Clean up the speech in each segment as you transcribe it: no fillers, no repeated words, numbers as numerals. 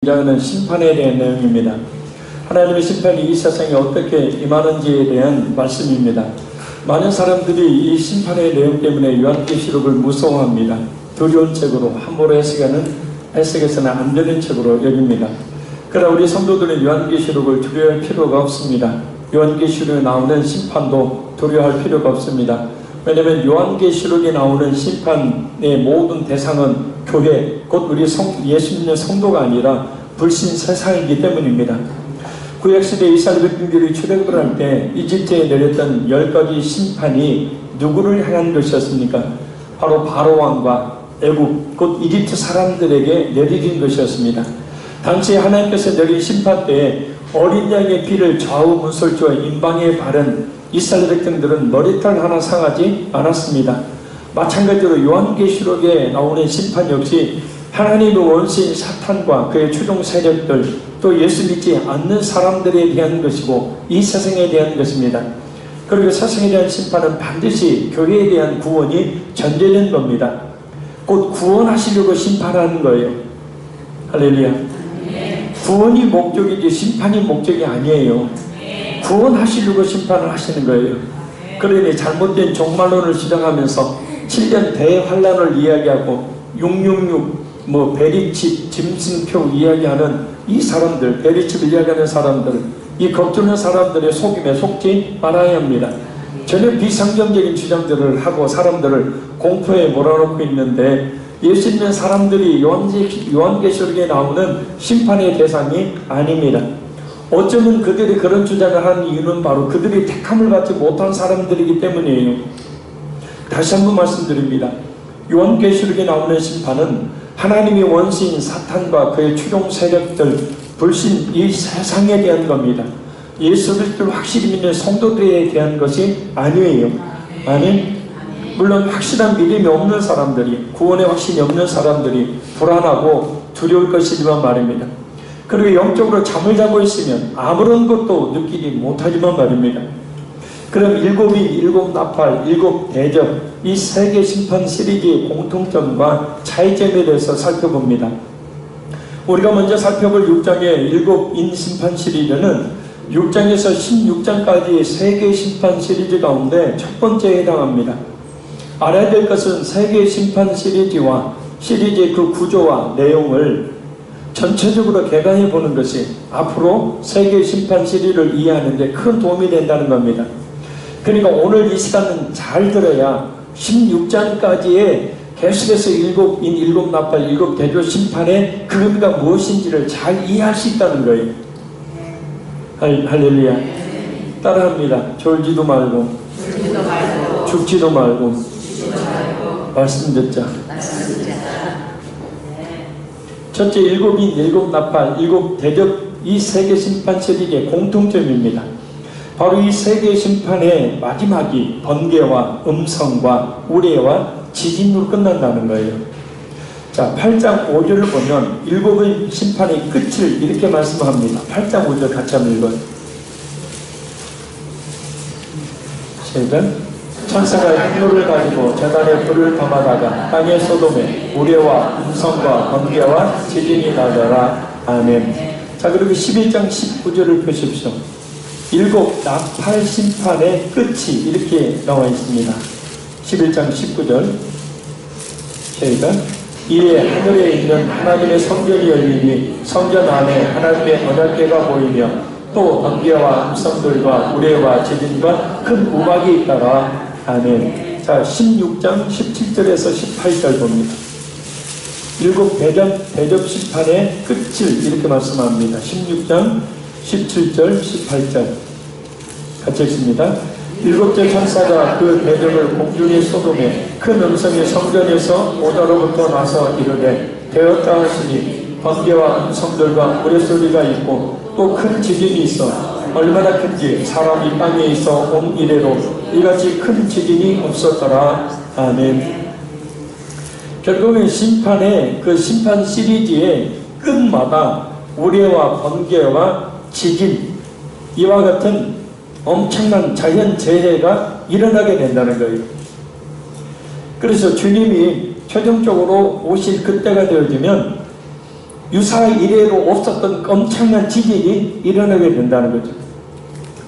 등장하는 심판에 대한 내용입니다. 하나님의 심판이 이 세상에 어떻게 임하는지에 대한 말씀입니다. 많은 사람들이 이 심판의 내용 때문에 요한계시록을 무서워합니다. 두려운 책으로, 함부로 해석해서는 안 되는 책으로 여깁니다. 그러나 우리 성도들은 요한계시록을 두려워할 필요가 없습니다. 요한계시록에 나오는 심판도 두려워할 필요가 없습니다. 왜냐하면 요한계시록에 나오는 심판의 모든 대상은 교회, 곧 우리 예수 믿는 성도가 아니라 불신 세상이기 때문입니다. 구약시대 이스라엘 백성들이 출애굽을 할 때 이집트에 내렸던 10가지 심판이 누구를 향한 것이었습니까? 바로 바로왕과 애굽, 곧 이집트 사람들에게 내리진 것이었습니다. 당시 하나님께서 내린 심판 때에 어린 양의 피를 좌우문설주와 임방에 바른 이스라엘 백성들은 머리털 하나 상하지 않았습니다. 마찬가지로 요한계시록에 나오는 심판 역시 하나님의 원수인 사탄과 그의 추종 세력들, 또 예수 믿지 않는 사람들에 대한 것이고 이 세상에 대한 것입니다. 그리고 세상에 대한 심판은 반드시 교회에 대한 구원이 전제된 겁니다. 곧 구원하시려고 심판하는 거예요. 할렐루야. 구원이 목적이지 심판이 목적이 아니에요. 구원하시려고 심판을 하시는 거예요. 그러니 잘못된 종말론을 주장하면서 7년 대환란을 이야기하고 666 베리칩 짐승표 이야기하는 이 사람들, 베리칩을 이야기하는 사람들, 이 겁주는 사람들의 속임에 속지 말아야 합니다. 전혀 비상정적인 주장들을 하고 사람들을 공포에 몰아넣고 있는데 예수 믿는 사람들이 요한계시록에 나오는 심판의 대상이 아닙니다. 어쩌면 그들이 그런 주장을 하는 이유는 바로 그들이 택함을 받지 못한 사람들이기 때문이에요. 다시 한번 말씀드립니다. 요한계시록에 나오는 심판은 하나님의 원수인 사탄과 그의 추종 세력들, 불신 이 세상에 대한 겁니다. 예수 그리스도를 확실히 믿는 성도들에 대한 것이 아니에요. 아멘. 물론 확실한 믿음이 없는 사람들이, 구원의 확신이 없는 사람들이 불안하고 두려울 것이지만 말입니다. 그리고 영적으로 잠을 자고 있으면 아무런 것도 느끼지 못하지만 말입니다. 그럼 일곱 나팔, 일곱 대접, 이 세계 심판 시리즈의 공통점과 차이점에 대해서 살펴봅니다. 우리가 먼저 살펴볼 6장의 일곱인 심판 시리즈는 6장에서 16장까지의 세계 심판 시리즈 가운데 첫 번째에 해당합니다. 알아야 될 것은 세계 심판 시리즈와 시리즈의 그 구조와 내용을 전체적으로 개관해 보는 것이 앞으로 세계 심판 시리즈를 이해하는 데 큰 도움이 된다는 겁니다. 그러니까 오늘 이 시간은 잘 들어야 16장까지의 계속해서 일곱인, 일곱 나팔, 일곱 대조 심판의 그 의미가 무엇인지를 잘 이해할 수 있다는 거예요. 할렐루야. 따라합니다. 졸지도 말고 죽지도 말고 말씀 듣자. 첫째, 일곱인, 일곱 나팔, 일곱 대접, 이 세계 심판 시리즈의 공통점입니다. 바로 이 세계 심판의 마지막이 번개와 음성과 우레와 지진으로 끝난다는 거예요. 자, 8장 5절을 보면 일곱의 심판의 끝을 이렇게 말씀합니다. 8장 5절 같이 한번 읽어요. 시작. 천사가 흰노를 가지고 제단에 불을 담아다가 땅의 소돔에 우레와 음성과 번개와 지진이 나더라. 아멘. 자, 그리고 11장 19절을 펴십시오. 일곱 나팔 심판의 끝이 이렇게 나와 있습니다. 11장 19절 시작. 이에 하늘에 있는 하나님의 성전이 열리니 성전 안에 하나님의 언약궤가 보이며 또 번개와 음성들과 우레와 지진과 큰 우박이 있더라. 아멘. 자, 16장 17절에서 18절 봅니다. 일곱 대접 심판의 끝을 이렇게 말씀합니다. 16장 17절 18절 같이 읽습니다. 일곱째 천사가 그 대접을 공중의 소돔에 큰 음성이 성전에서 오다로부터 나서 이르되 되었다 하시니 번개와 음성들과 우레소리가 있고 또 큰 지진이 있어 얼마나 큰지 사람이 땅에 있어 온 이래로 이같이 큰 지진이 없었더라. 아멘. 결국은 심판의 그 심판 시리즈의 끝마다 우레와 번개와 지진, 이와 같은 엄청난 자연재해가 일어나게 된다는 거예요. 그래서 주님이 최종적으로 오실 그때가 되어지면 유사 이래로 없었던 엄청난 지진이 일어나게 된다는 거죠.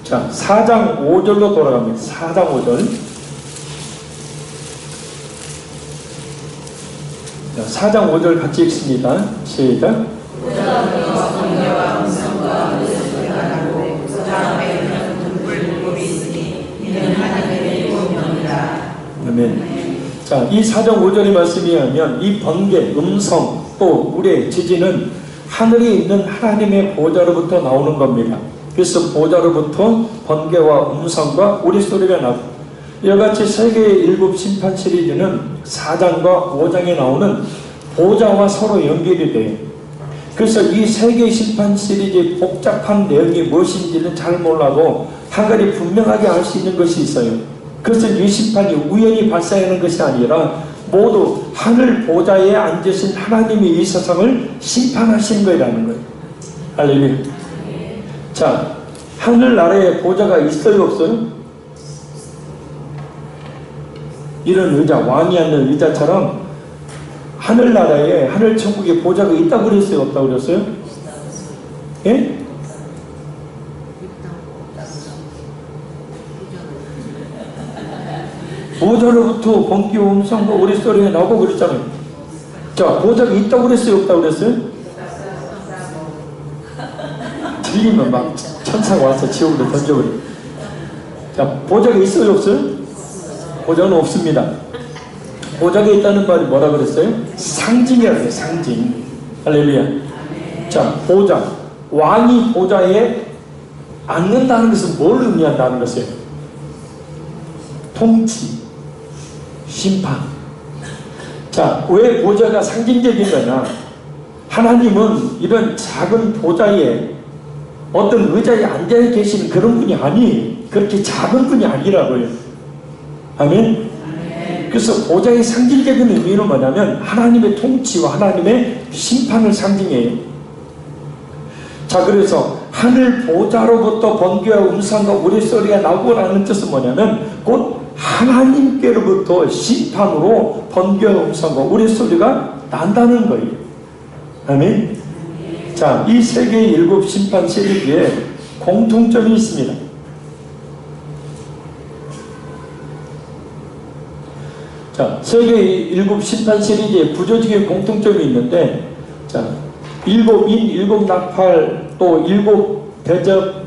자, 4장 5절로 돌아갑니다. 4장 5절. 자, 4장 5절 같이 읽습니다. 시작. 아멘. 자, 이 4장 5절의 말씀에 하면 이 번개, 음성, 또 우리의 지진은 하늘에 있는 하나님의 보좌로부터 나오는 겁니다. 그래서 보좌로부터 번개와 음성과 우리소리가 나고, 이와같이 세계의 7 심판 시리즈는 4장과 5장에 나오는 보좌와 서로 연결이 돼요. 그래서 이 세계 심판 시리즈의 복잡한 내용이 무엇인지는 잘 몰라도 한 가지 분명하게 알 수 있는 것이 있어요. 그것은 이 심판이 우연히 발생하는 것이 아니라 모두 하늘 보좌에 앉으신 하나님이 이 세상을 심판하시는 거라는 거예요. 할렐루야. 자, 하늘나라에 보좌가 있어요, 없어요? 이런 의자, 왕이 앉는 의자처럼 하늘나라에, 하늘천국에 보좌가 있다고 그랬어요, 없다고 그랬어요? 예? 보좌로부터 번개와 음성과 우리소리가 나오고 그랬잖아요. 자, 보좌가 있다고 그랬어요, 없다고 그랬어요? 들리면 막 천사가 와서 지옥으로 던져버려. 자, 보좌가 있어요, 없어요? 보좌는 없습니다. 보좌가 있다는 말이 뭐라 그랬어요? 상징이라고 해요, 상징. 할렐루야. 자, 보좌. 왕이 보좌에 앉는다는 것은 뭘 의미한다는 것이에요? 통치, 심판. 자, 왜 보좌가 상징적인 거냐? 하나님은 이런 작은 보좌에 어떤 의자에 앉아 계시는 그런 분이 아니에요. 그렇게 작은 분이 아니라고요. 아멘? 그래서 보좌의 상징적인 의미는 뭐냐면 하나님의 통치와 하나님의 심판을 상징해요. 자, 그래서 하늘 보좌로부터 번개와 음성과 우리소리가 나고라는 뜻은 뭐냐면 곧 하나님께로부터 심판으로 번개와 음성과 우리소리가 난다는 거예요. 아멘? 자, 이 세계의 7 심판 시리즈에 공통점이 있습니다. 자, 세계의 7 심판 시리즈에 구조적인 공통점이 있는데, 자, 7 인, 7 나팔, 또 7 대접,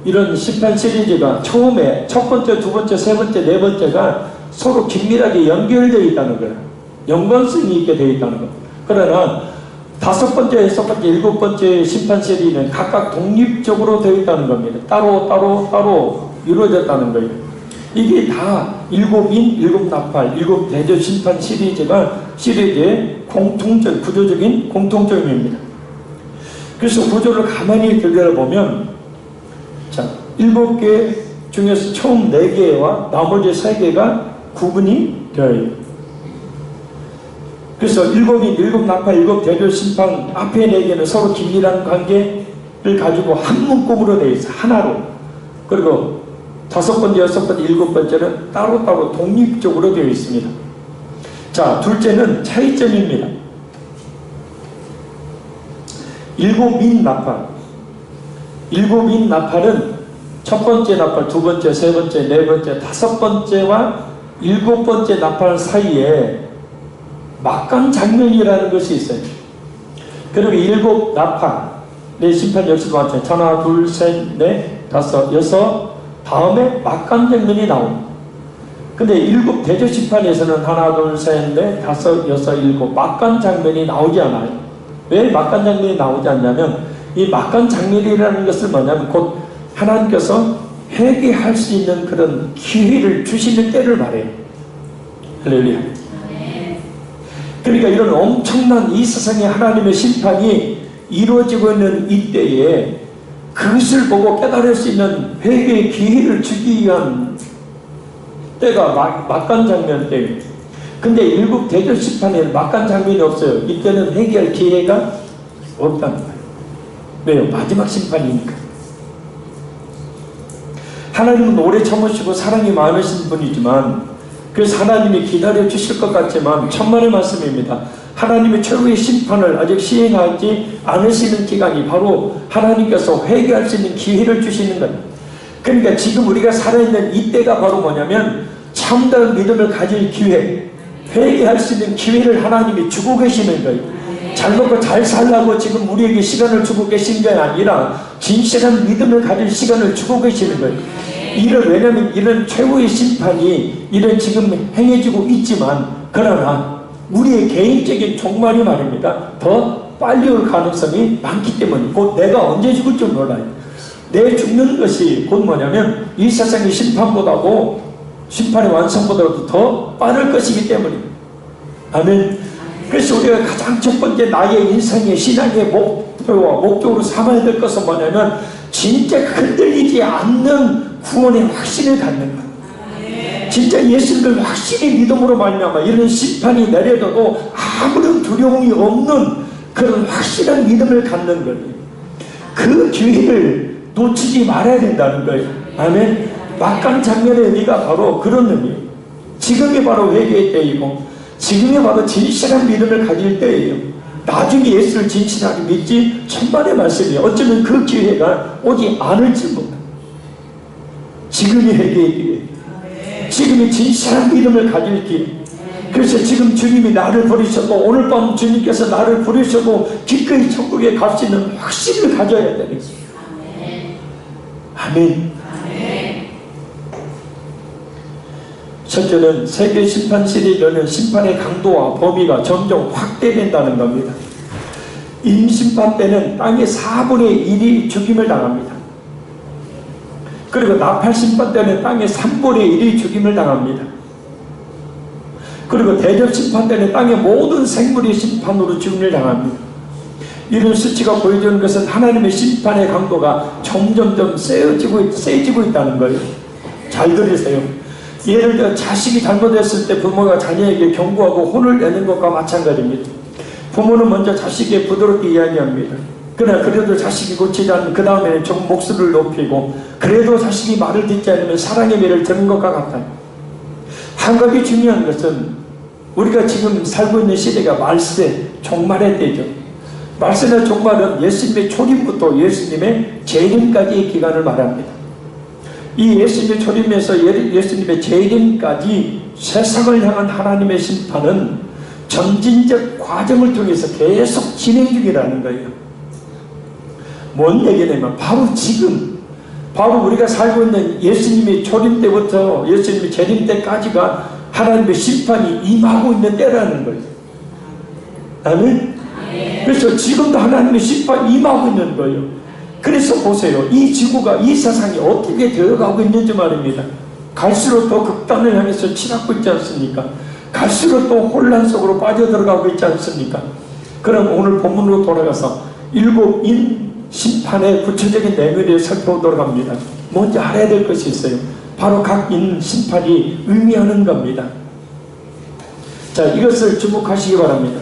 이런 심판 시리즈가 처음에 첫 번째, 두 번째, 세 번째, 네 번째가 서로 긴밀하게 연결되어 있다는 거예요. 연관성이 있게 되어 있다는 거예요. 그러나 5 번째, 6 번째, 7 번째 심판 시리즈는 각각 독립적으로 되어 있다는 겁니다. 따로 이루어졌다는 거예요. 이게 다 7 인, 7 나팔, 7 대접 심판 시리즈의 공통적, 구조적인 공통점입니다. 그래서 구조를 가만히 들여다보면, 자, 7개 중에서 처음 4개와 나머지 3개가 구분이 되어요. 그래서 7 인, 7 나팔, 7 대접 심판 앞에 4개는 서로 긴밀한 관계를 가지고 한 문구로 되어 있어요. 하나로. 그리고 5 번째, 6 번째, 7 번째는 따로따로 독립적으로 되어 있습니다. 자, 둘째는 차이점입니다. 7 인 나팔. 7 인 나팔은 첫 번째 나팔, 두 번째, 세 번째, 네 번째, 5 번째와 7 번째 나팔 사이에 막강 장면이라는 것이 있어요. 그리고 7 나팔의 심판 역시 마찬가지. 하나, 둘, 셋, 넷, 5, 6 다음에 막강 장면이 나옵니다. 근데 7 대접 심판에서는 하나, 둘, 셋, 넷, 5, 6, 7 막강 장면이 나오지 않아요. 왜 막강 장면이 나오지 않냐면 이 막강 장면이라는 것은 뭐냐면 곧 하나님께서 회개할 수 있는 그런 기회를 주시는 때를 말해요. 할렐루야. 그러니까 이런 엄청난 이 세상에 하나님의 심판이 이루어지고 있는 이때에 그것을 보고 깨달을 수 있는 회개의 기회를 주기 위한 때가 막간 장면 때입니다. 근데 7 대접 심판에는 막간 장면이 없어요. 이때는 회개할 기회가 없다는 거예요. 왜요? 마지막 심판이니까. 하나님은 오래 참으시고 사랑이 많으신 분이지만 그래서 하나님이 기다려 주실 것 같지만 천만의 말씀입니다. 하나님의 최후의 심판을 아직 시행하지 않으시는 기간이 바로 하나님께서 회개할 수 있는 기회를 주시는 거예요. 그러니까 지금 우리가 살아있는 이때가 바로 뭐냐면 참다운 믿음을 가질 기회, 회개할 수 있는 기회를 하나님이 주고 계시는 거예요. 잘 먹고 잘 살라고 지금 우리에게 시간을 주고 계신 게 아니라 진실한 믿음을 가질 시간을 주고 계시는 거예요. 왜냐하면 이런 최후의 심판이 이런 지금 행해지고 있지만, 그러나 우리의 개인적인 종말이 말입니다, 더 빨리 올 가능성이 많기 때문에, 곧 내가 언제 죽을 줄 몰라요. 내 죽는 것이 곧 뭐냐면 이 세상의 심판의 완성보다도 더 빠를 것이기 때문입니다. 아멘. 그래서 우리가 가장 첫 번째 나의 인생의 신앙의 목표와 목적으로 삼아야 될 것은 뭐냐면 진짜 흔들리지 않는 구원의 확신을 갖는 것. 진짜 예수를 확실히 믿음으로 말미암아 이런 심판이 내려져도 아무런 두려움이 없는 그런 확실한 믿음을 갖는 거예요. 그 기회를 놓치지 말아야 된다는 거예요. 아멘. 막강 장면의 의미가 바로 그런 의미예요. 지금이 바로 회개의 때이고 지금이 바로 진실한 믿음을 가질 때예요. 나중에 예수를 진실하게 믿지 천만의 말씀이에요. 어쩌면 그 기회가 오지 않을지 몰라. 지금이 회개의 기회, 지금이 진실한 믿음을 가질 기회. 그래서 지금 주님이 나를 부르셔도, 오늘 밤 주님께서 나를 부르셔도 기꺼이 천국에 갈 수 있는 확신을 가져야 되는 거예요. 아멘. 첫째는 세계 심판실이 여는 심판의 강도와 범위가 점점 확대된다는 겁니다. 임심판 때는 땅의 4분의 1이 죽임을 당합니다. 그리고 나팔심판 때는 땅의 3분의 1이 죽임을 당합니다. 그리고 대접심판 때는 땅의 모든 생물이 심판으로 죽임을 당합니다. 이런 수치가 보여주는 것은 하나님의 심판의 강도가 점점점 세지고 있다는 거예요. 잘 들으세요. 예를 들어 자식이 잘못했을 때 부모가 자녀에게 경고하고 혼을 내는 것과 마찬가지입니다. 부모는 먼저 자식에게 부드럽게 이야기합니다. 그러나 그래도 자식이 고치지 않으면 그 다음에는 조금 목소리를 높이고, 그래도 자식이 말을 듣지 않으면 사랑의 매를 들은 것과 같아요. 한 가지 중요한 것은 우리가 지금 살고 있는 시대가 말세, 종말의 때죠. 말세나 종말은 예수님의 초림부터 예수님의 재림까지의 기간을 말합니다. 이 예수님의 초림에서 예수님의 재림까지 세상을 향한 하나님의 심판은 점진적 과정을 통해서 계속 진행 중이라는 거예요. 뭔 얘기냐면 바로 지금, 바로 우리가 살고 있는 예수님의 초림 때부터 예수님의 재림 때까지가 하나님의 심판이 임하고 있는 때라는 거예요. 아멘? 그래서 지금도 하나님의 심판이 임하고 있는 거예요. 그래서 보세요. 이 지구가, 이 세상이 어떻게 되어가고 있는지 말입니다. 갈수록 더 극단을 향해서 치닫고 있지 않습니까? 갈수록 또 혼란 속으로 빠져들어가고 있지 않습니까? 그럼 오늘 본문으로 돌아가서 7인 심판의 구체적인 내용을 살펴보도록 합니다. 먼저 알아야 될 것이 있어요. 바로 각 인 심판이 의미하는 겁니다. 자, 이것을 주목하시기 바랍니다.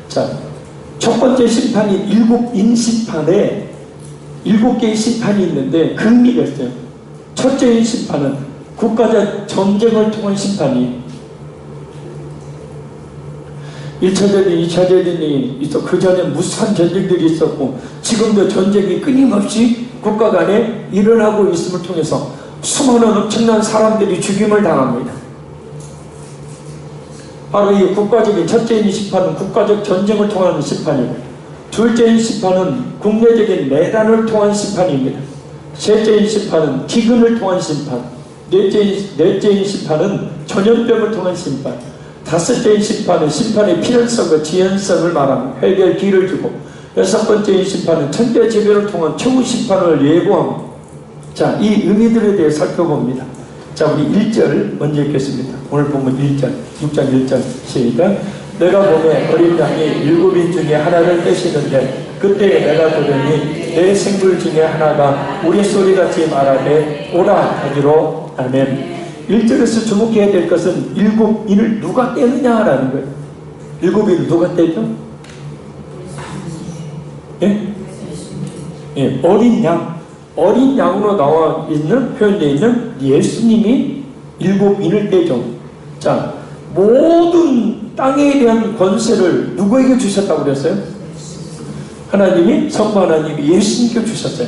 자, 첫 번째 심판이 7인 심판에 7개의 심판이 있는데 그 의미가 있어요. 첫째의 심판은 국가적 전쟁을 통한 심판이, 1차전이 2차전이 있어, 그 전에 무수한 전쟁들이 있었고 지금도 전쟁이 끊임없이 국가 간에 일어나고 있음을 통해서 수많은 엄청난 사람들이 죽임을 당합니다. 바로 이 국가적인 첫째인 심판은 국가적 전쟁을 통한 심판이고, 둘째인 심판은 국내적인 내란을 통한 심판입니다. 셋째인 심판은 기근을 통한 심판, 넷째인 심판은 전염병을 통한 심판, 다섯째인 심판은 심판의 필연성과 지연성을 말하며 해결 기회를 주고, 여섯 번째인 심판은 천대재변을 통한 최후 심판을 예고합니다. 자, 이 의미들에 대해 살펴봅니다. 자, 우리 1절 먼저 읽겠습니다. 오늘 본문 1절, 6장 1절 시작. 내가 보매 어린 양이 7인 중에 하나를 떼시는데 그때 내가 들으니 내 생물 중에 하나가 우리 소리같이 말하되 오라 하기로. 아멘. 1절에서 주목해야 될 것은 7인을 누가 떼느냐라는 거예요. 7인을 누가 떼죠? 예? 예, 어린 양. 어린 양으로 나와 있는, 표현되어 있는 예수님이 7인을 떼죠. 자, 모든 땅에 대한 권세를 누구에게 주셨다고 그랬어요? 하나님이, 성부 하나님이 예수님께 주셨어요.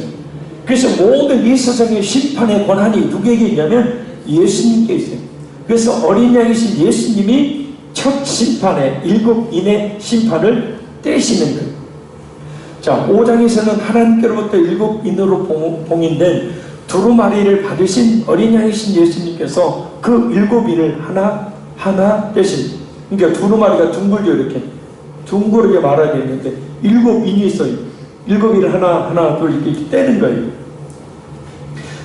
그래서 모든 이 세상의 심판의 권한이 누구에게 있냐면 예수님께 있어요. 그래서 어린 양이신 예수님이 첫 심판에, 7인의 심판을 떼시는 거예요. 자, 5장에서는 하나님께로부터 7인으로 봉인된 두루마리를 받으신 어린 양이신 예수님께서 그 7인을 하나 떼십니다. 그러니까 두루마리가 둥글죠. 이렇게 둥그렇게 말하야 되는데 7인이 있어요. 7인을 하나 둘 이렇게 떼는 거예요.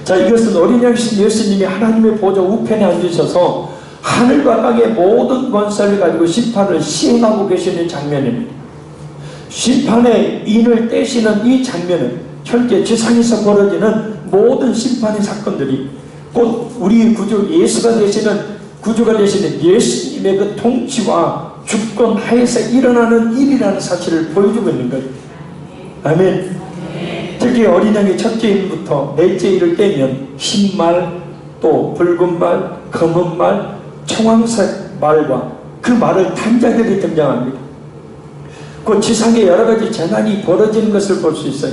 자, 이것은 어린 양이신 예수님이 하나님의 보좌 우편에 앉으셔서 하늘과 땅의 모든 권세를 가지고 심판을 시행하고 계시는 장면입니다. 심판의 인을 떼시는 이 장면은 현재 지상에서 벌어지는 모든 심판의 사건들이 곧 우리 구주 예수가 되시는, 구주가 되시는 예수님의 그 통치와 주권 하에서 일어나는 일이라는 사실을 보여주고 있는 거예요. 아멘. 특히 어린 양의 첫째 일부터 넷째 일을 떼면 흰 말, 또 붉은 말, 검은 말, 청황색 말과 그 말을 탄 자들이 등장합니다. 그 지상에 여러 가지 재난이 벌어지는 것을 볼 수 있어요.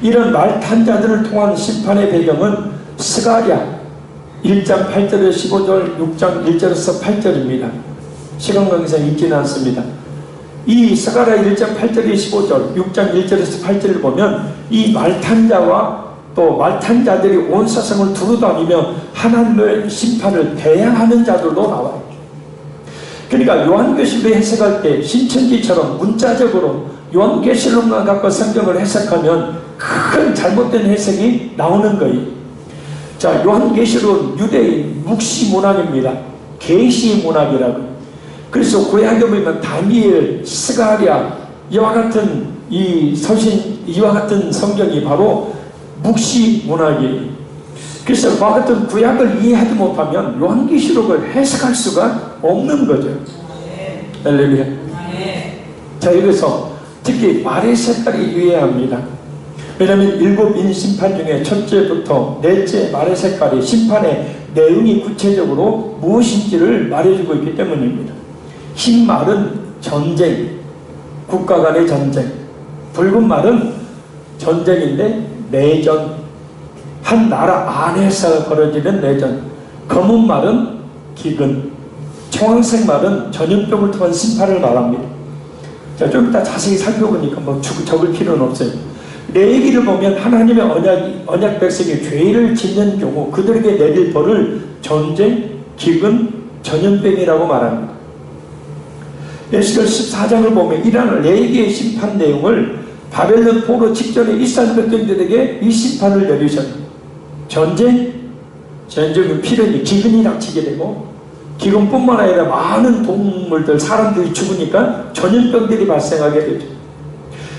이런 말 탄 자들을 통한 심판의 배경은 스가랴 1장 8절에서 15절, 6장 1절에서 8절입니다. 시간 관계상 읽지는 않습니다. 이 스가랴 1장 8절에서 15절, 6장 1절에서 8절을 보면 이 말탄 자와 또 말탄 자들이 온 세상을 두루다니며 하나님의 심판을 대항하는 자들로 나와요. 그러니까 요한계시록을 해석할 때 신천지처럼 문자적으로 요한계시록만 갖고 성경을 해석하면 큰 잘못된 해석이 나오는 거예요. 자, 요한계시록은 유대인 묵시문학입니다. 계시문학이라고. 그래서 구약에 보면 다니엘, 스가랴 이와 같은 이 서신, 이와 같은 성경이 바로 묵시문학이에요. 그래서 그와 같은 구약을 이해하지 못하면 요한계시록을 해석할 수가 없는 거죠. 할렐루야. 자, 여기서 특히 말의 색깔이 유의합니다. 왜냐하면 7인 심판 중에 첫째부터 넷째 말의 색깔이 심판의 내용이 구체적으로 무엇인지를 말해주고 있기 때문입니다. 흰 말은 전쟁, 국가 간의 전쟁. 붉은 말은 전쟁인데 내전, 한 나라 안에서 벌어지는 내전. 검은 말은 기근, 청황색 말은 전염병을 통한 심판을 말합니다. 자, 좀 이따 자세히 살펴보니까 뭐 적을 필요는 없어요. 레위기를 보면 하나님의 언약 백성이 죄를 짓는 경우 그들에게 내릴 벌을 전쟁, 기근, 전염병이라고 말합니다. 에스겔 14장을 보면 이러한 레위기의 심판 내용을 바벨론 포로 직전에 이스라엘 백성들에게 이 심판을 내리셨다. 전쟁은 필연히 기근이 닥치게 되고 기근뿐만 아니라 많은 동물들, 사람들이 죽으니까 전염병들이 발생하게 되죠.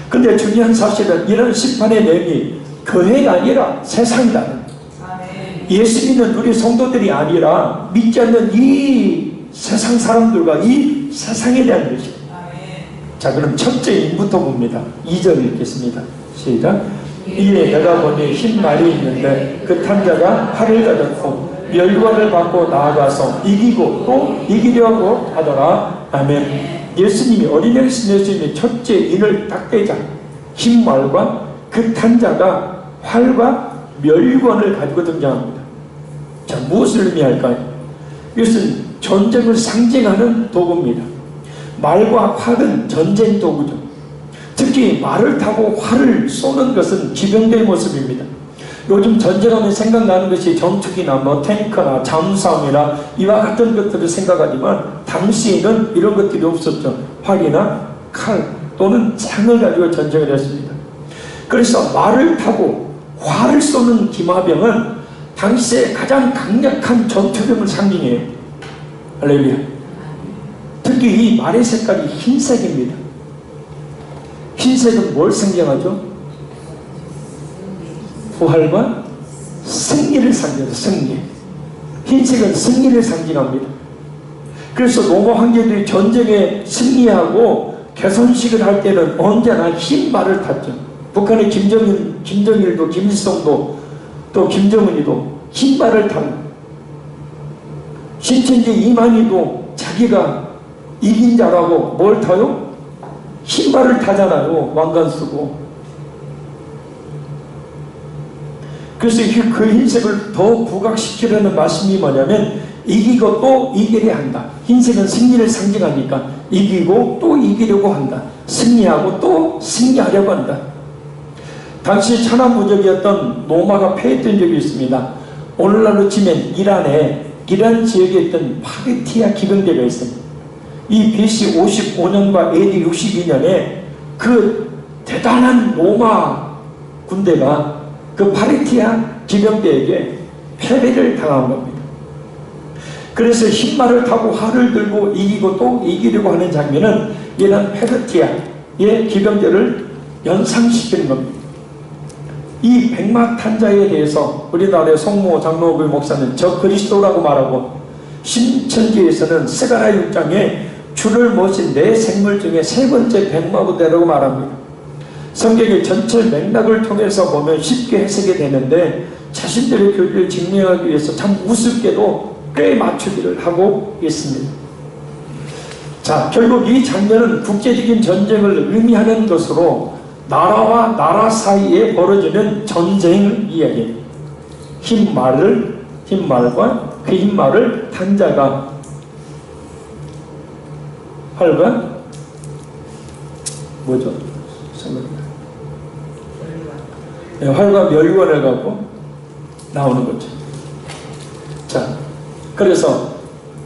근데 중요한 사실은 이런 심판의 내용이 교회가 아니라 세상이다. 예수 믿는 우리 성도들이 아니라 믿지 않는 이 세상 사람들과 이 세상에 대한 것이죠. 자, 그럼 첫째 인부터 봅니다. 2절 읽겠습니다. 시작. 이에 내가 보니 흰 말이 있는데 그 탄자가 활을 가졌고 멸관을 받고 나아가서 이기고 또 이기려고 하더라. 아멘. 예수님이 어린 양이신 예수님이 첫째 인을 딱 떼자 흰 말과 그 탄자가 활과 멸관을 가지고 등장합니다. 자, 무엇을 의미할까요? 이것은 전쟁을 상징하는 도구입니다. 말과 활은 전쟁 도구죠. 특히 말을 타고 활을 쏘는 것은 기병대의 모습입니다. 요즘 전쟁하면 생각나는 것이 전투기나 뭐 탱크나 잠수함이나 이와 같은 것들을 생각하지만 당시에는 이런 것들이 없었죠. 활이나 칼 또는 창을 가지고 전쟁을 했습니다. 그래서 말을 타고 활을 쏘는 기마병은 당시에 가장 강력한 전투병을 상징해요. 할렐루야. 특히 이 말의 색깔이 흰색입니다. 흰색은 뭘 상징하죠? 부활과 승리를 상징해요. 승리. 흰색은 승리를 상징합니다. 그래서 로마 황제들이 전쟁에 승리하고 개선식을 할 때는 언제나 흰 말을 탔죠. 북한의 김정일도 김일성도 또 김정은이도 흰 말을 탑니다. 신천지 이만희도 자기가 이긴 자라고 뭘 타요? 흰말을 타잖아요. 왕관 쓰고. 그래서 그 흰색을 더 부각시키려는 말씀이 뭐냐면 이기고 또 이기려 한다. 흰색은 승리를 상징하니까 이기고 또 이기려고 한다. 승리하고 또 승리하려고 한다. 당시 천하무적이었던 로마가 패했던 적이 있습니다. 오늘날로 치면 이란 지역에 있던 파르티아 기병대가 있습니다. 이 BC 55년과 AD 62년에 그 대단한 로마 군대가 그 파르티아 기병대에게 패배를 당한 겁니다. 그래서 흰말을 타고 활을 들고 이기고 또 이기려고 하는 장면은 이런 파르티아의 기병대를 연상시키는 겁니다. 이 백마탄자에 대해서 우리나라의 송모 장로교 목사는 저 그리스도라고 말하고, 신천지에서는 스가랴 6장에 주를 모신 네 생물 중에 세 번째 백마부대라고 말합니다. 성경의 전체 맥락을 통해서 보면 쉽게 해석이 되는데 자신들의 교리를 증명하기 위해서 참 우습게도 꽤 맞추기를 하고 있습니다. 자, 결국 이 장면은 국제적인 전쟁을 의미하는 것으로 나라와 나라 사이에 벌어지는 전쟁을 이야기해요. 흰말과 그 흰말을 탄 자가 활과 뭐죠? 네, 활과 멸관을 갖고 나오는 거죠. 자, 그래서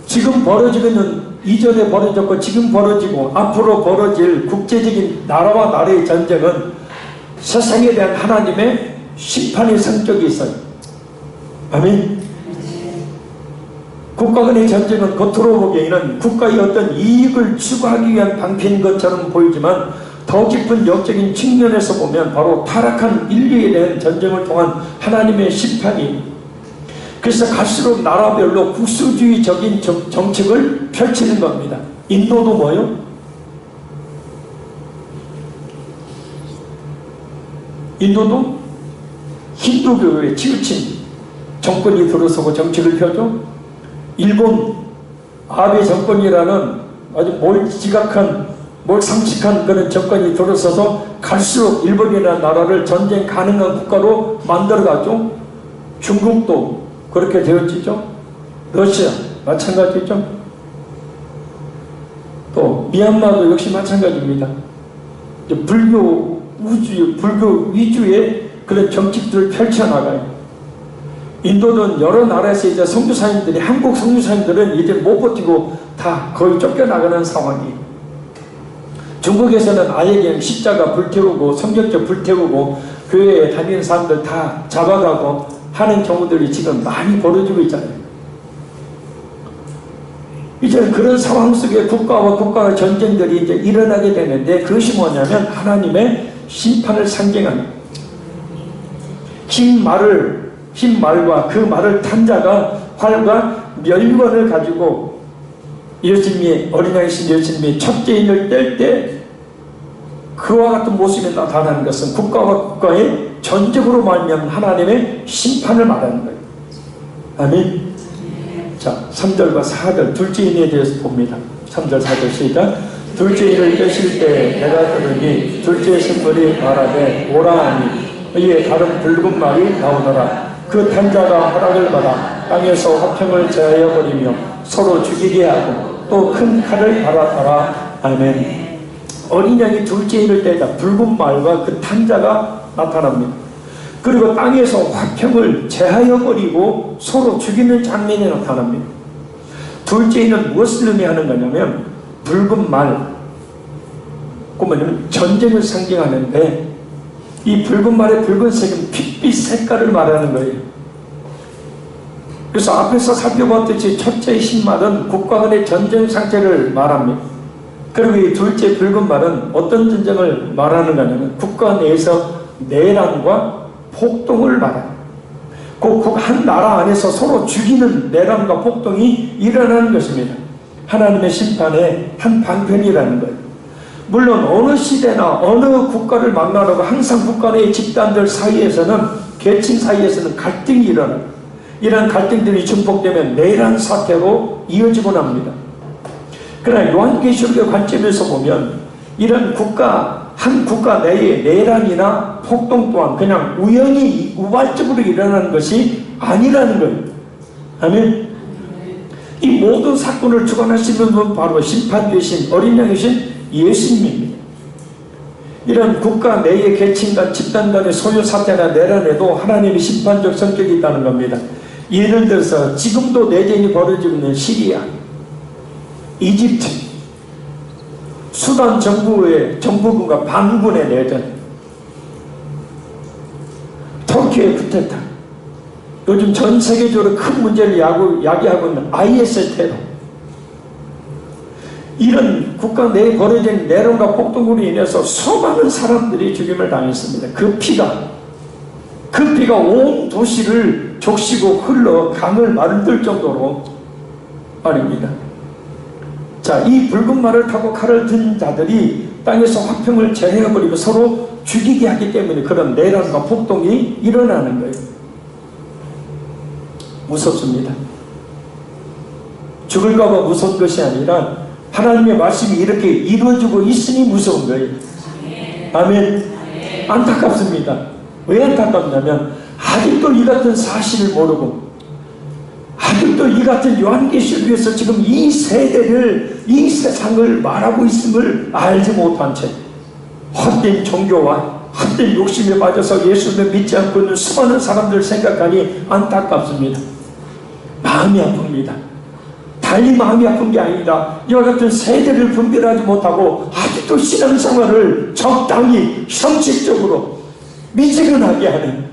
지금 벌어지고 있는, 이전에 벌어졌고 지금 벌어지고 앞으로 벌어질 국제적인 나라와 나라의 전쟁은 세상에 대한 하나님의 심판의 성격이 있어요. 아멘. 국가 간의 전쟁은 겉으로 보기에는 국가의 어떤 이익을 추구하기 위한 방편인 것처럼 보이지만 더 깊은 영적인 측면에서 보면 바로 타락한 인류에 대한 전쟁을 통한 하나님의 심판이, 그래서 갈수록 나라별로 국수주의적인 정책을 펼치는 겁니다. 인도도 뭐요? 인도도 힌두교에 치우친 정권이 들어서고 정책을 펴죠. 일본 아베 정권이라는 아주 몰상식한 그런 정권이 들어서서 갈수록 일본이라는 나라를 전쟁 가능한 국가로 만들어가죠. 중국도 그렇게 되어지죠. 러시아 마찬가지죠. 또 미얀마도 역시 마찬가지입니다. 불교 위주의 그런 정책들을 펼쳐나가요. 인도는 여러 나라에서 이제 선교사님들이, 한국 선교사님들은 이제 못 버티고 다 거의 쫓겨나가는 상황이에요. 중국에서는 아예 그냥 십자가 불태우고 성경책 불태우고 교회에 다니는 사람들 다 잡아가고 하는 경우들이 지금 많이 벌어지고 있잖아요. 이제 그런 상황 속에 국가와 국가의 전쟁들이 이제 일어나게 되는데, 그것이 뭐냐면 하나님의 심판을 상징하는, 흰말과 그 말을 탄 자가 활과 멸관을 가지고 예수님이, 어린양이신 예수님이 첫째인을 뗄 때 그와 같은 모습이 나타나는 것은 국가와 국가의 전쟁으로 말미암은 하나님의 심판을 말하는 거예요. 아멘. 자, 3절과 4절 둘째인에 대해서 봅니다. 3절 4절 시작. 둘째인을 떼실 때 내가 들으니 둘째 생물이 말하되 오라 하니 이에 다른 붉은 말이 나오더라. 그 탄자가 허락을 받아 땅에서 화평을 제하여 버리며 서로 죽이게 하고 또 큰 칼을 갈아타라. 아멘. 어린 양이 둘째인을 떼자 붉은 말과 그 탄자가 나타납니다. 그리고 땅에서 화평을 제하여 버리고 서로 죽이는 장면이 나타납니다. 둘째인은 무엇을 의미하는 거냐면 붉은 말, 그 뭐냐면 전쟁을 상징하는데, 이 붉은 말의 붉은색은 핏빛 색깔을 말하는 거예요. 그래서 앞에서 살펴봤듯이 첫째 흰말은 국가 간의 전쟁 상태를 말합니다. 그리고 이 둘째 붉은 말은 어떤 전쟁을 말하는 거냐면 국가 내에서 내란과 폭동을 말합니다. 그 한 나라 안에서 서로 죽이는 내란과 폭동이 일어나는 것입니다. 하나님의 심판의 한 방편이라는 거예요. 물론 어느 시대나 어느 국가를 만나려고 항상 국가 내의 집단들 사이에서는, 계층 사이에서는 갈등이 일어나요. 이런 갈등들이 증폭되면 내란 사태로 이어지곤 합니다. 그러나 요한계시록의 관점에서 보면 이런 한 국가 내의 내란이나 폭동 또한 그냥 우연히 우발적으로 일어나는 것이 아니라는 거예요. 아멘. 이 모든 사건을 주관하시는 분 바로 심판되신 어린 양이신 예수님입니다. 이런 국가 내의 계층과 집단 간의 소요 사태나 내란에도 하나님의 심판적 성격이 있다는 겁니다. 예를 들어서 지금도 내전이 벌어지고 있는 시리아, 이집트, 수단 정부군과 반군의 내전, 터키의 쿠데타, 요즘 전 세계적으로 큰 문제를 야기하고 있는 IS 테러, 이런 국가 내에 벌어진 내란과 폭동으로 인해서 수많은 사람들이 죽임을 당했습니다. 그 피가 온 도시를 적시고 흘러 강을 마르들 정도로 말입니다. 자, 이 붉은 말을 타고 칼을 든 자들이 땅에서 화평을 제해버리고 서로 죽이게 하기 때문에 그런 내란과 폭동이 일어나는 거예요. 무섭습니다. 죽을까봐 무서운 것이 아니라 하나님의 말씀이 이렇게 이루어지고 있으니 무서운 거예요. 아멘. 안타깝습니다. 왜 안타깝냐면 아직도 이 같은 사실을 모르고 아직도 이 같은 요한계시록에서 지금 이 세대를, 이 세상을 말하고 있음을 알지 못한 채 헛된 종교와 헛된 욕심에 빠져서 예수를 믿지 않고 있는 수많은 사람들 생각하니 안타깝습니다. 마음이 아픕니다. 달리 마음이 아픈 게 아니라 이와 같은 세대를 분별하지 못하고 아직도 신앙생활을 적당히 형식적으로 미지근하게 하는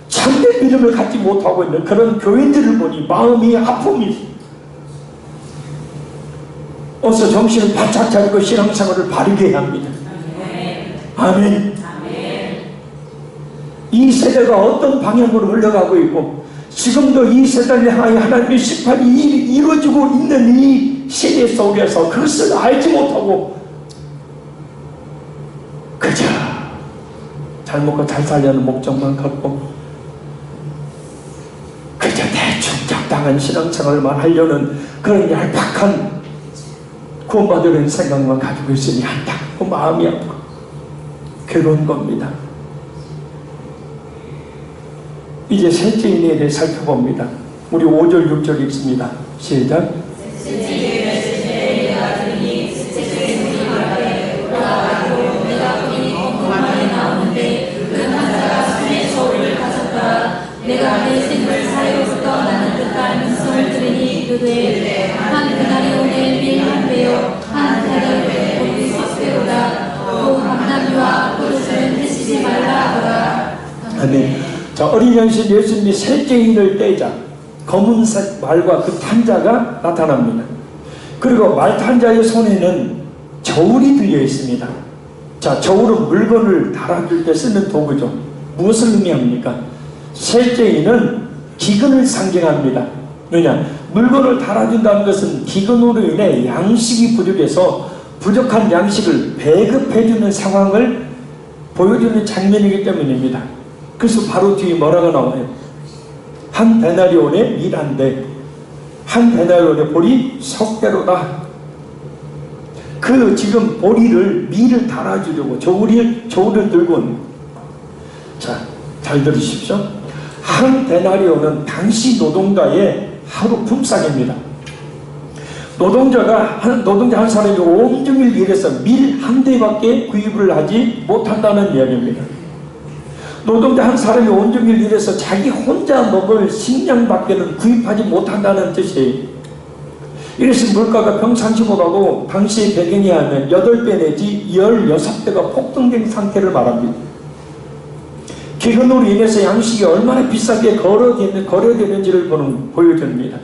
참된 믿음을 갖지 못하고 있는 그런 교인들을 보니 마음이 아픕니다. 어서 정신을 바짝 차리고 신앙생활을 바르게 해야 합니다. 아멘. 이 세대가 어떤 방향으로 흘러가고 있고 지금도 이 세대를 향하여 하나님의 심판이 이루어지고 있는 이 시대 속에서 그것을 알지 못하고 그저 잘 먹고 잘 살려는 목적만 갖고 그저 대충 적당한 신앙생활만 하려는 그런 얄팍한 구원받으려는 생각만 가지고 있으니 안타깝고 마음이 아프고 괴로운 겁니다. 이제 셋째인에 대해 살펴봅니다. 우리 5절 6절 읽습니다. 시작. 내가 내 생을 사이로부터 나는 듯한 음성을 들으니 이르되 한 데나리온의 밀 한 배요 한 데나리온의 고기 석 배로다. 또 감람류와 포도주는 드시지 말라 하더라. 아멘. 자, 어린 양신 예수님이 셋째인을 떼자 검은색 말과 그 탄자가 나타납니다. 그리고 말 탄자의 손에는 저울이 들려 있습니다. 자, 저울은 물건을 달아줄 때 쓰는 도구죠. 무엇을 의미합니까? 셋째인은 기근을 상징합니다. 왜냐? 물건을 달아준다는 것은 기근으로 인해 양식이 부족해서 부족한 양식을 배급해주는 상황을 보여주는 장면이기 때문입니다. 그래서 바로 뒤에 뭐라고 나와요? 한 데나리온의 밀 한 대, 한 데나리온의 보리 석 배로다. 그 지금 보리를 밀을 달아주려고 저울을 들고 온. 자, 잘 들으십시오. 한 데나리온은 당시 노동자의 하루 품삯입니다. 노동자 한 사람이 온종일 일해서 밀 한 대밖에 구입을 하지 못한다는 이야기입니다. 노동자 한 사람이 온종일 일해서 자기 혼자 먹을 식량밖에는 구입하지 못한다는 뜻이에요. 이래서 물가가 평상시보다도 당시의 배경에 하면 8배 내지 16배가 폭등된 상태를 말합니다. 기근으로 인해서 양식이 얼마나 비싸게 거래되는지를 보여줍니다.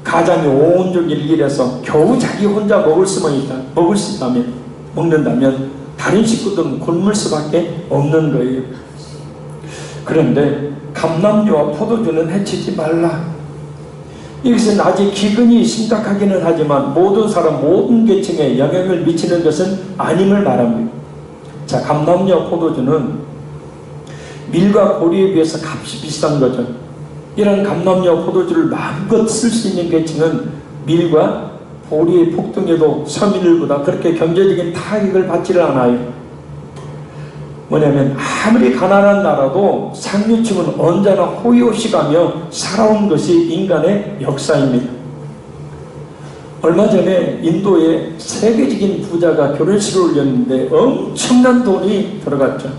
가장이 온종일 일해서 겨우 자기 혼자 먹을 수 있다면 먹는다면 다른 식구들은 굶을 수밖에 없는 거예요. 그런데 감람류와 포도주는 해치지 말라. 이것은 아직 기근이 심각하기는 하지만 모든 사람 모든 계층에 영향을 미치는 것은 아님을 말합니다. 자, 감람류와 포도주는 밀과 보리에 비해서 값이 비싼 거죠. 이런 감람류와 포도주를 마음껏 쓸 수 있는 계층은 밀과 우리의 폭등에도 서민들보다 그렇게 경제적인 타격을 받지를 않아요. 뭐냐면 아무리 가난한 나라도 상류층은 언제나 호의호식하며 살아온 것이 인간의 역사입니다. 얼마 전에 인도에 세계적인 부자가 결혼식을 올렸는데 엄청난 돈이 들어갔죠.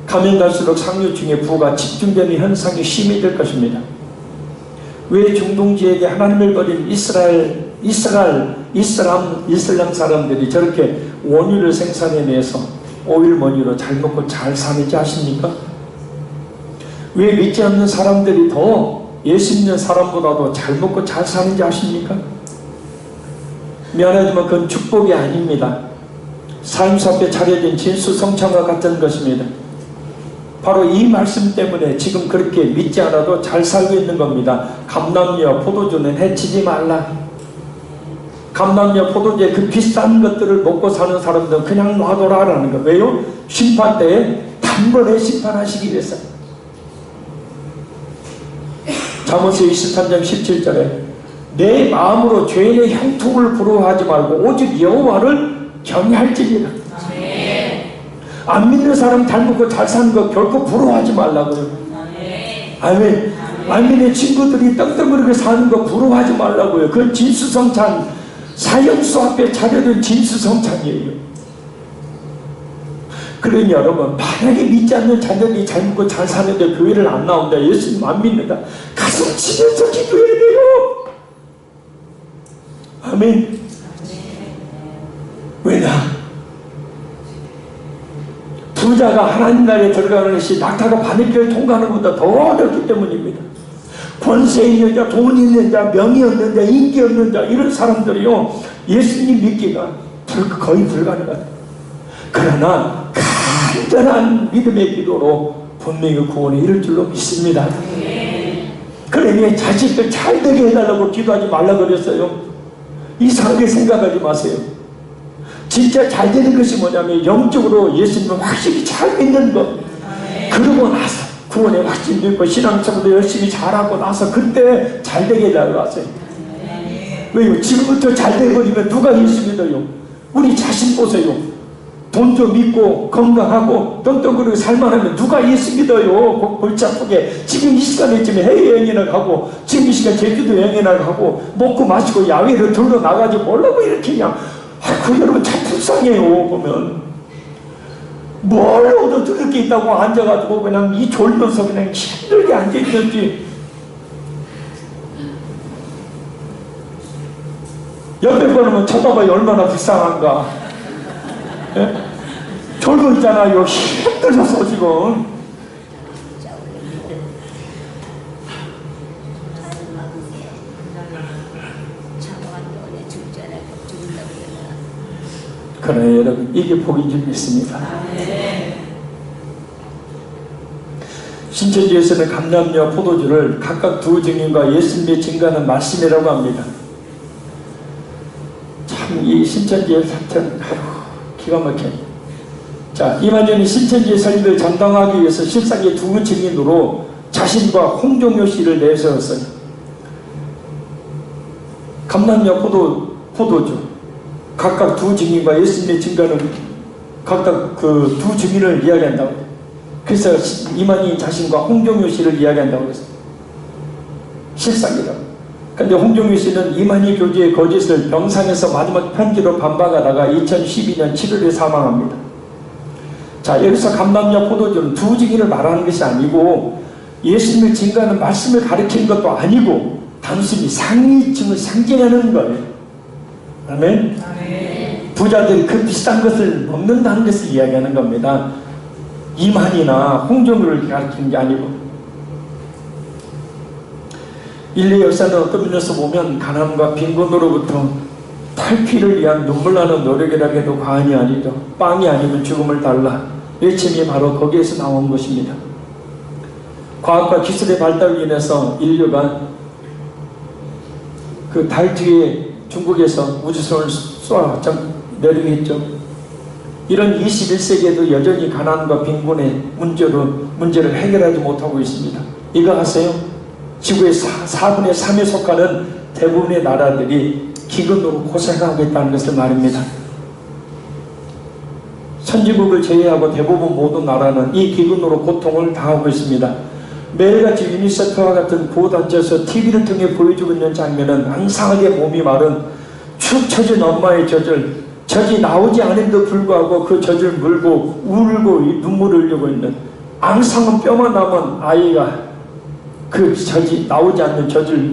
가면 갈수록 상류층의 부가 집중되는 현상이 심해질 것입니다. 왜 중동 지역에 하나님을 버린 이슬람 사람들이 저렇게 원유를 생산해내서 오일 원유로 잘 먹고 잘 사는지 아십니까? 왜 믿지 않는 사람들이 더 예수 믿는 사람보다도 잘 먹고 잘 사는지 아십니까? 미안하지만 그건 축복이 아닙니다. 삶사 앞에 차려진 진수성찬과 같은 것입니다. 바로 이 말씀 때문에 지금 그렇게 믿지 않아도 잘 살고 있는 겁니다. 감람유와 포도주는 해치지 말라. 감람유와 포도주의 그 비싼 것들을 먹고 사는 사람들은 그냥 놔둬라라는 거. 왜요? 심판 때에 단번에 심판하시기 위해서. 잠언서 23장 17절에 내 마음으로 죄인의 형통을 부러워하지 말고 오직 여호와를 경외할지니라. 안 믿는 사람 잘 먹고 잘 사는 거 결코 부러워하지 말라고요. 아멘. 안 믿는 친구들이 떵떵거리게 사는 거 부러워하지 말라고요. 그건 진수성찬, 사형수 앞에 차려둔 진수성찬이에요. 그러니 여러분, 만약에 믿지 않는 자녀들이 잘 먹고 잘 사는데 교회를 안 나온다, 예수님 안 믿는다, 가슴 치면서 기도해야 돼요. 아멘. 왜냐? 부자가 하나님 나라에 들어가는 것이 낙타가 바늘길을 통과하는 것보다 더 어렵기 때문입니다. 권세 있는 자, 돈 있는 자, 명예 없는 자, 인기 없는 자, 이런 사람들이요, 예수님 믿기가 거의 불가능하다. 그러나 간절한 믿음의 기도로 분명히 구원에 이를 줄로 믿습니다. 그러니 자식들 잘 되게 해달라고 기도하지 말라고 그랬어요. 이상하게 생각하지 마세요. 진짜 잘 되는 것이 뭐냐면 영적으로 예수님을 확실히 잘 믿는 것. 그러고 나서 구원에 확실히 믿고 신앙생활도 열심히 잘하고 나서 그때 잘 되게 해달라고 하세요. 왜요? 지금부터 잘 되어버리면 누가 예수 믿어요? 우리 자신 보세요. 돈 좀 있고 건강하고 떵떵거리고 살만하면 누가 예수 믿어요? 골치 아프게 지금 이 시간에쯤에 해외여행이나 가고 지금 이 시간 제주도 여행이나 가고 먹고 마시고 야외로 들러 나가지 뭐라고 이렇게 그냥. 아이고 여러분 참 불쌍해요. 보면 뭘 얻어 들을 게 있다고 앉아가지고 그냥 이 졸면서 그냥 힘들게 앉아있는지. 옆에 보면 쳐다봐요. 얼마나 불쌍한가. 예? 졸고 있잖아요. 힘들어서 지금. 그러나 여러분 이게 복인 줄 믿습니다. 신천지에서는 감람유와 포도주를 각각 두 증인과 예수님의 증거하는 말씀이라고 합니다. 참 이 신천지의 사천 기가 막혀요. 자, 이만전이 신천지의 설립을 감당하기 위해서 실상의 두 증인으로 자신과 홍종효 씨를 내세웠어요. 감람유와 포도주 각각 두 증인과 예수님의 증거는 각각 그 두 증인을 이야기한다고. 그래서 이만희 자신과 홍종효 씨를 이야기한다고 그랬어요. 실상이라고. 그런데 홍종효 씨는 이만희 교주의 거짓을 병상에서 마지막 편지로 반박하다가 2012년 7월에 사망합니다. 자, 여기서 감람유와 포도주는 두 증인을 말하는 것이 아니고 예수님을 증거하는 말씀을 가리키는 것도 아니고 단순히 상위층을 상징하는 거예요. 아멘? 부자들이 그 비싼 것을 먹는다는 것을 이야기하는 겁니다. 이만희나 홍종효를 가리키는 게 아니고. 인류 역사는 어떤 면에서 보면 가난과 빈곤으로부터 탈피를 위한 눈물 나는 노력이라고 해도 과언이 아니죠. 빵이 아니면 죽음을 달라. 외침이 바로 거기에서 나온 것입니다. 과학과 기술의 발달로 인해서 인류가 그 달 뒤에 중국에서 우주선을 쏘아 내리겠죠. 이런 21세기에도 여전히 가난과 빈곤의 문제를 해결하지 못하고 있습니다. 이거 아세요? 지구의 4분의 3에 속하는 대부분의 나라들이 기근으로 고생하고 있다는 것을 말입니다. 선진국을 제외하고 대부분 모든 나라는 이 기근으로 고통을 당하고 있습니다. 매일같이 유니세프와 같은 구호단체에서 TV를 통해 보여주고 있는 장면은 앙상하게 몸이 마른 축 처진 엄마의 젖이 나오지 않음에도 불구하고 그 젖을 물고 울고 눈물을 흘리고 있는 앙상한 뼈만 남은 아이가 그 젖이 나오지 않는 젖을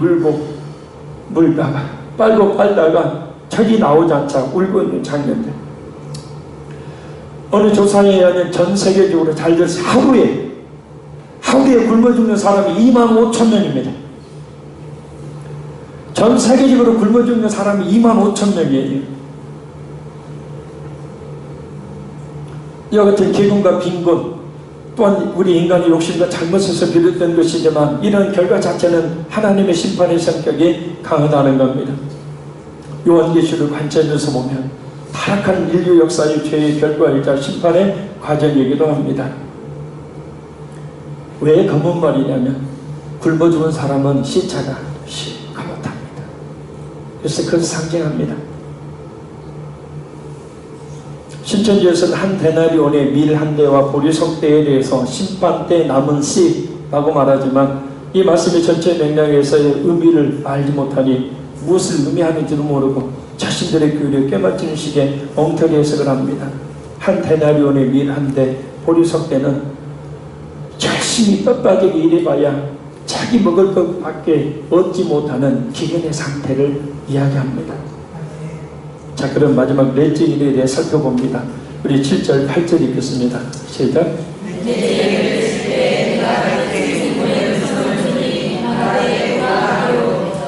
물다가 빨다가 젖이 나오지 않자 울고 있는 장면들. 어느 조사에 의하면 전 세계적으로 잘 돼서 하루에 굶어 죽는 사람이 25,000명입니다. 전 세계적으로 굶어 죽는 사람이 25,000명이에요. 이와 같은 기근과 빈곤 또한 우리 인간의 욕심과 잘못에서 비롯된 것이지만 이런 결과 자체는 하나님의 심판의 성격이 강하다는 겁니다. 요한계시록 관점에서 보면 타락한 인류 역사의 죄의 결과이자 심판의 과정이기도 합니다. 왜 검은 말이냐면 굶어 죽은 사람은 시차가 시커멓답니다. 그래서 그것을 상징합니다. 신천지에서는 한 데나리온의 밀 한 대와 보리석 대에 대해서 심판 때 남은 씨라고 말하지만 이 말씀의 전체 맥락에서의 의미를 알지 못하니 무엇을 의미하는지도 모르고 자신들의 교리에 깨맞추는 식의 엉터리 해석을 합니다. 한 데나리온의 밀 한 대, 보리석 대는 열심히 뼈빠지게 일해봐야 자기 먹을 것밖에 얻지 못하는 기근의 상태를 이야기합니다. 자, 그럼 마지막 넷째 일에 대해 살펴봅니다. 우리 7절, 8절 읽겠습니다. 시작.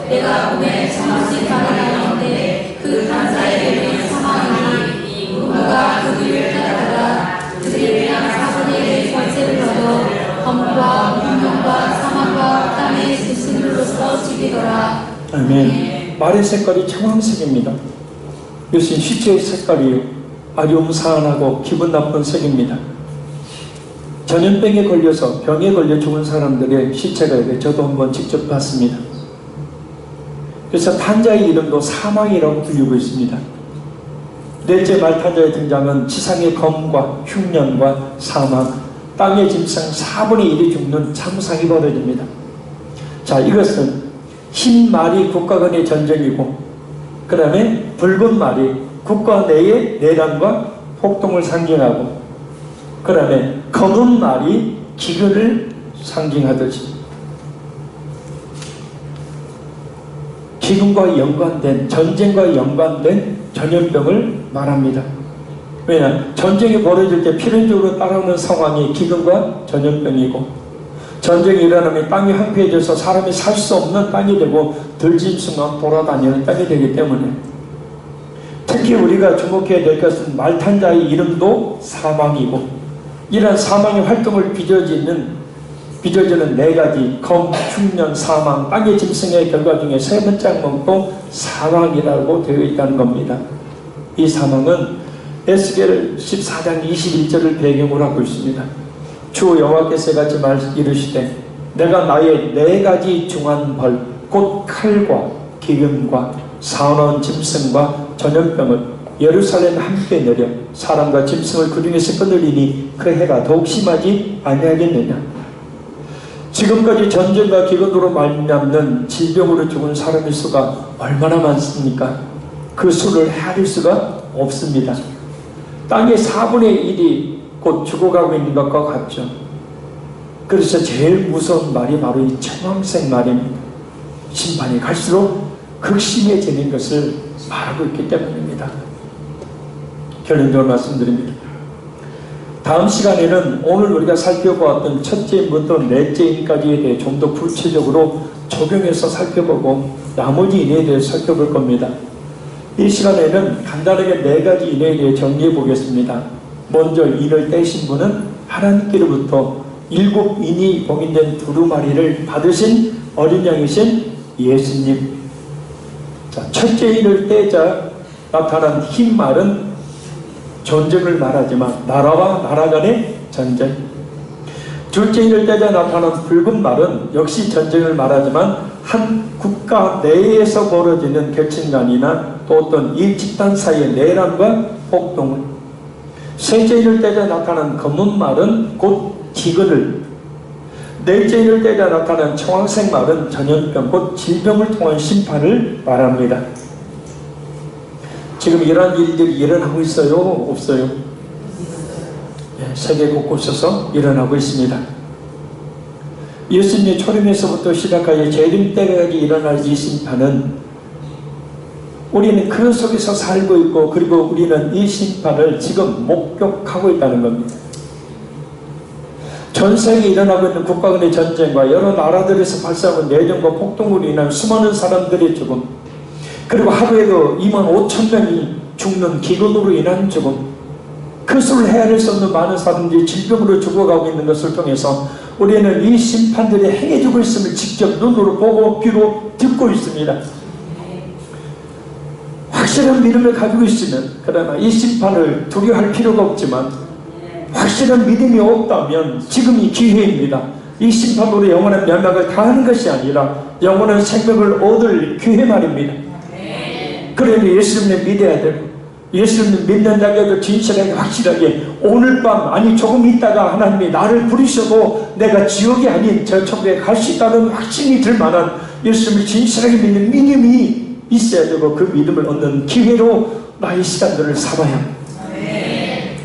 내가 몸에 정없이 가라나는데 그 간사에게는 사망이니 누가 그들을 따라다가 그들이 그냥 4분의 1 권세를 얻어 검과 운명과 사망과 땅의 스승으로서 죽이더라. 아멘. 말의 색깔이 청황색입니다. 이것은 시체의 색깔이에요. 아주 음산하고 기분 나쁜 색입니다. 전염병에 걸려서 병에 걸려 죽은 사람들의 시체가 이래 저도 한번 직접 봤습니다. 그래서 탄자의 이름도 사망이라고 불리고 있습니다. 넷째 말탄자의 등장은 지상의 검과 흉년과 사망, 땅의 짐승 4분의 1이 죽는 참상이 벌어집니다. 자, 이것은 흰 말이 국가 간의 전쟁이고 그 다음에 붉은 말이 국가 내의 내란과 폭동을 상징하고 그 다음에 검은 말이 기근을 상징하듯이 기근과 연관된 전쟁과 연관된 전염병을 말합니다. 왜냐? 전쟁이 벌어질 때 필연적으로 따라오는 상황이 기근과 전염병이고 전쟁이 일어나면 땅이 황폐해져서 사람이 살 수 없는 땅이 되고 들짐승만 돌아다니는 땅이 되기 때문에 특히 우리가 주목해야 될 것은 말탄자의 이름도 사망이고 이러한 사망의 활동을 빚어지는 4가지 검, 흉년, 사망, 땅의 짐승의 결과 중에 세 번째 항목도 사망이라고 되어 있다는 겁니다. 이 사망은 에스겔 14장 21절을 배경으로 하고 있습니다. 주 여호와께서 같이 이르시되 내가 나의 4가지 중한 벌 곧 칼과 기근과 사나운 짐승과 전염병을 예루살렘 함께 내려 사람과 짐승을 그 중에서 끊으리니 그 해가 더욱 심하지 아니하겠느냐. 지금까지 전쟁과 기근으로 말미암는 질병으로 죽은 사람의 수가 얼마나 많습니까? 그 수를 헤아릴 수가 없습니다. 땅의 4분의 1이 곧 죽어가고 있는 것과 같죠. 그래서 제일 무서운 말이 바로 이 청황색 말입니다. 심판이 갈수록 극심해지는 것을 말하고 있기 때문입니다. 결론적으로 말씀드립니다. 다음 시간에는 오늘 우리가 살펴보았던 첫째부터 넷째 일까지에 대해 좀 더 구체적으로 적용해서 살펴보고 나머지 일에 대해 살펴볼 겁니다. 이 시간에는 간단하게 4가지 일에 대해 정리해 보겠습니다. 먼저 인을 떼신 분은 하나님께로부터 7인이 봉인된 두루마리를 받으신 어린 양이신 예수님. 자, 첫째 인을 떼자 나타난 흰 말은 전쟁을 말하지만 나라와 나라 간의 전쟁. 둘째 이를 때에 나타난 붉은 말은 역시 전쟁을 말하지만 한 국가 내에서 벌어지는 결친간이나 또 어떤 이 집단 사이의 내란과 폭동을, 셋째 이를 때에 나타난 검은 말은 곧 기근을, 넷째 이를 때에 나타난 청황색 말은 전염병 곧 질병을 통한 심판을 말합니다. 지금 이러한 일들이 일어나고 있어요? 없어요? 세계 곳곳에서 일어나고 있습니다. 예수님의 초림에서부터 시작하여 재림 때까지 일어날 이 심판은 우리는 그 속에서 살고 있고, 그리고 우리는 이 심판을 지금 목격하고 있다는 겁니다. 전 세계에 일어나고 있는 국가 간의 전쟁과 여러 나라들에서 발생하는 내전과 폭동으로 인한 수많은 사람들의 죽음, 그리고 하루에도 25,000명이 죽는 기근으로 인한 죽음, 그 수를 헤아릴 수 없는 많은 사람들이 질병으로 죽어가고 있는 것을 통해서 우리는 이 심판들이 행해지고 있음을 직접 눈으로 보고 귀로 듣고 있습니다. 확실한 믿음을 가지고 있으면, 그러나 이 심판을 두려워할 필요가 없지만, 확실한 믿음이 없다면 지금이 기회입니다. 이 심판으로 영원한 멸망을 당하는 것이 아니라 영원한 생명을 얻을 기회 말입니다. 그러니 예수님을 믿어야 되고, 예수님을 믿는 자에게도 진실하게 확실하게 오늘 밤, 아니 조금 있다가 하나님이 나를 부르셔도 내가 지옥이 아닌 저 천국에 갈 수 있다는 확신이 들 만한 예수님을 진실하게 믿는 믿음이 있어야 되고, 그 믿음을 얻는 기회로 나의 시간들을 삼아야 합니다.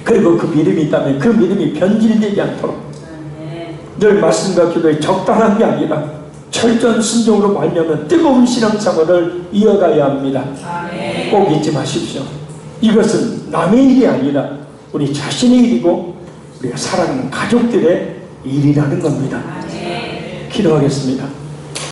그리고 그 믿음이 있다면 그 믿음이 변질되지 않도록 늘 말씀과 기도에 적당한 게 아니라 철저한 순종으로 말미암은 뜨거운 신앙생활을 이어가야 합니다. 꼭 잊지 마십시오. 이것은 남의 일이 아니라 우리 자신의 일이고 우리가 사랑하는 가족들의 일이라는 겁니다. 기도하겠습니다.